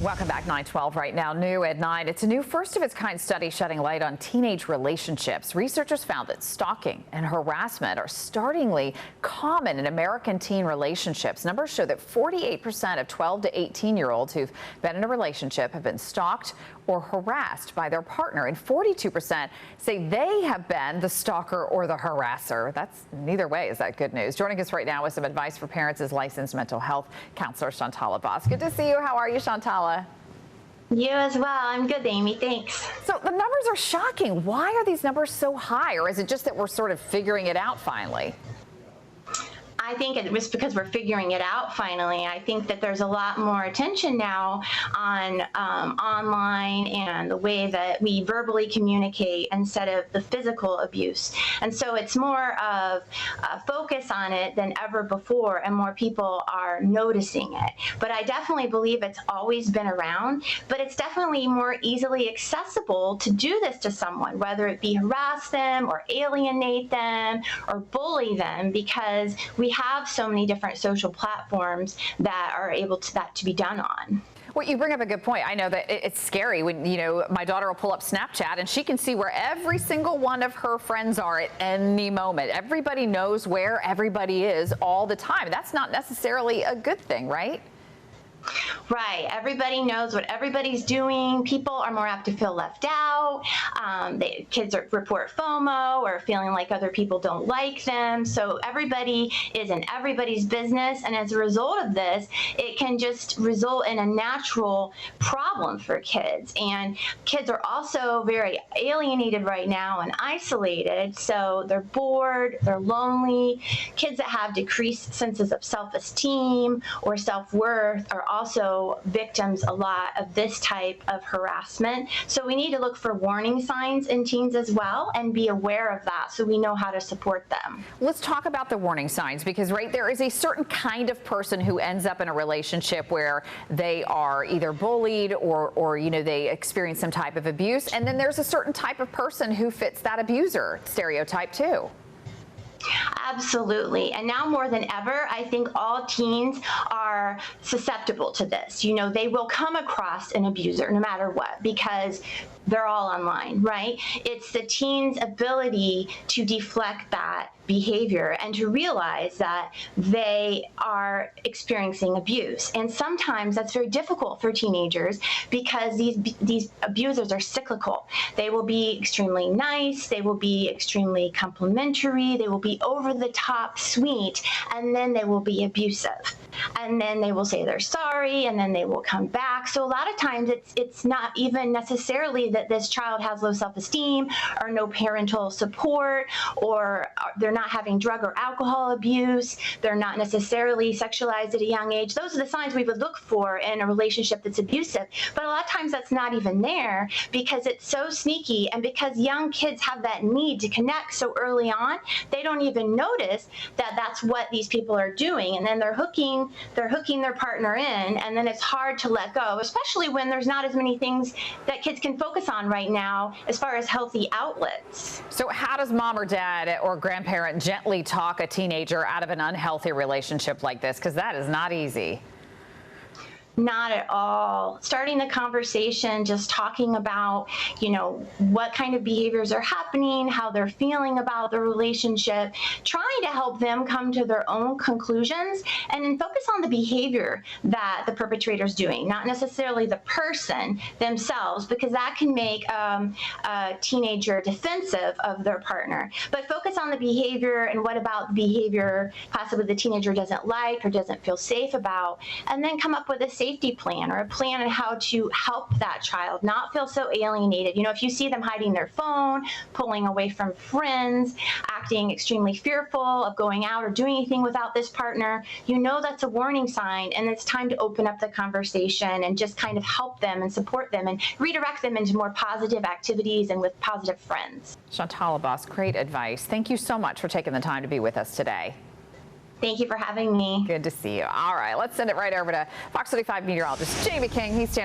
Welcome back. 9:12 right now. New at 9. It's a new first-of-its-kind study shedding light on teenage relationships. Researchers found that stalking and harassment are startlingly common in American teen relationships. Numbers show that 48% of 12 to 18-year-olds who've been in a relationship have been stalked or harassed by their partner, and 42% say they have been the stalker or the harasser. That's neither way is that good news. Joining us right now with some advice for parents is licensed mental health counselor Shantala Boss. Good to see you. How are you, Shantala? You as well. I'm good, Amy. Thanks. So the numbers are shocking. Why are these numbers so high, or is it just that we're sort of figuring it out finally? I think it was because we're figuring it out finally. I think that there's a lot more attention now on online and the way that we verbally communicate instead of the physical abuse. And so it's more of a focus on it than ever before, and more people are noticing it. But I definitely believe it's always been around, but it's definitely more easily accessible to do this to someone, whether it be harass them or alienate them or bully them, because we have so many different social platforms that are able to be done on. Well, you bring up a good point. I know that it's scary when, my daughter will pull up Snapchat and she can see where every single one of her friends are at any moment. Everybody knows where everybody is all the time. That's not necessarily a good thing, right? Right. Everybody knows what everybody's doing. People are more apt to feel left out. Kids report FOMO or feeling like other people don't like them. So everybody is in everybody's business. And as a result of this, it can just result in a natural problem for kids. And kids are also very alienated right now and isolated. So they're bored, they're lonely. Kids that have decreased senses of self-esteem or self-worth are also victims a lot of this type of harassment. So we need to look for warning signs in teens as well and be aware of that so we know how to support them. Let's talk about the warning signs, because there is a certain kind of person who ends up in a relationship where they are either bullied or they experience some type of abuse, and then there's a certain type of person who fits that abuser stereotype too. Absolutely. And now more than ever, I think all teens are susceptible to this. They will come across an abuser no matter what, because they're all online, right? It's the teen's ability to deflect that behavior and to realize that they are experiencing abuse. And sometimes that's very difficult for teenagers because these abusers are cyclical. They will be extremely nice, they will be extremely complimentary, they will be over the top sweet, and then they will be abusive. And then they will say they're sorry, and then they will come back. So a lot of times it's not even necessarily that this child has low self-esteem or no parental support, or they're not having drug or alcohol abuse, they're not necessarily sexualized at a young age. Those are the signs we would look for in a relationship that's abusive. But a lot of times that's not even there because it's so sneaky, and because young kids have that need to connect so early on, they don't even notice that that's what these people are doing. And then they're hooking their partner in, and then it's hard to let go, especially when there's not as many things that kids can focus on right now as far as healthy outlets. So how does mom or dad or grandparent gently talk a teenager out of an unhealthy relationship like this? Because that is not easy. Not at all. Starting the conversation, just talking about, what kind of behaviors are happening, how they're feeling about the relationship, trying to help them come to their own conclusions, and then focus on the behavior that the perpetrator is doing, not necessarily the person themselves, because that can make a teenager defensive of their partner. But focus on the behavior, and what about the behavior possibly the teenager doesn't like or doesn't feel safe about, and then come up with a safety plan or a plan on how to help that child not feel so alienated. If you see them hiding their phone, pulling away from friends, acting extremely fearful of going out or doing anything without this partner, that's a warning sign, and it's time to open up the conversation and just kind of help them and support them and redirect them into more positive activities and with positive friends. Shantala Boss, great advice. Thank you so much for taking the time to be with us today. Thank you for having me. Good to see you. All right, let's send it right over to Fox 35 meteorologist Jamie King. He's standing